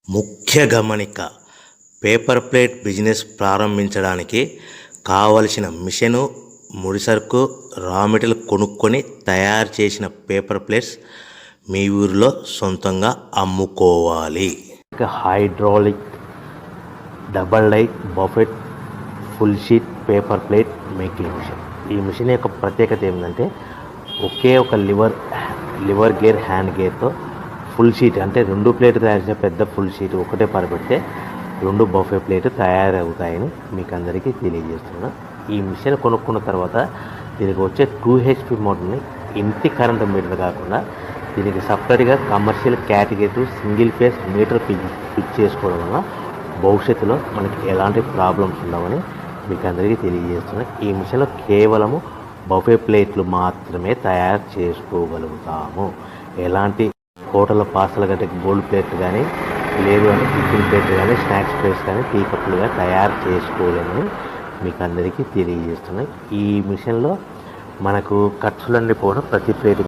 ముఖ్య గమనిక: paper plate business ప్రారంభించడానికి కావలసిన మిషను, ముడిసరుకు, రా మెటీరియల్ కొనుక్కొని తయారు చేసిన పేపర్ ప్లేట్స్ మీ ఊరిలో సొంతంగా అమ్ముకోవాలి. Hydraulic double die buffet full sheet paper plate making machine. ఈ మిషన్ యొక్క ప్రత్యేకత ఏంటంటే ఒకే ఒక లివర్ గేర్, హ్యాండ్ గేర్తో ఫుల్ షీట్ అంటే 2 ప్లేట్ తయారు చేసే పెద్ద ఫుల్ షీట్ ఒకటే పరబెడితే 2 బఫే ప్లేట్ తయారవుతాయని మీకు అందరికీ తెలియజేస్తున్నాను. ఈ మిషన్ కొనుక్కున్న తర్వాత దీనికి వచ్చే 2 HP మోటార్ని ఇంటి కరెంటు మీటర్ కాకుండా దీనికి సపరేట్గా commercial category single phase metre fix చేసుకోవడం వల్ల భవిష్యత్తులో మనకి ఎలాంటి ప్రాబ్లమ్స్ ఉండవని మీకు అందరికీ తెలియజేస్తున్నాను. ఈ మిషన్లో కేవలము బఫే ప్లేట్లు మాత్రమే తయారు చేసుకోగలుగుతాము. ఎలాంటి హోటల్ పార్సల్ గట్టే గోల్డ్ ప్లేట్ కానీ, లేదు అంటే టిఫిన్ ప్లేట్ కానీ, స్నాక్స్ ప్లేట్స్ కానీ, టీ కప్పులుగా తయారు చేసుకోలేమని మీకు అందరికీ తెలియజేస్తున్నాయి. ఈ మిషన్లో మనకు ఖర్చులన్నీ పోవడం ప్రతి ప్లేట్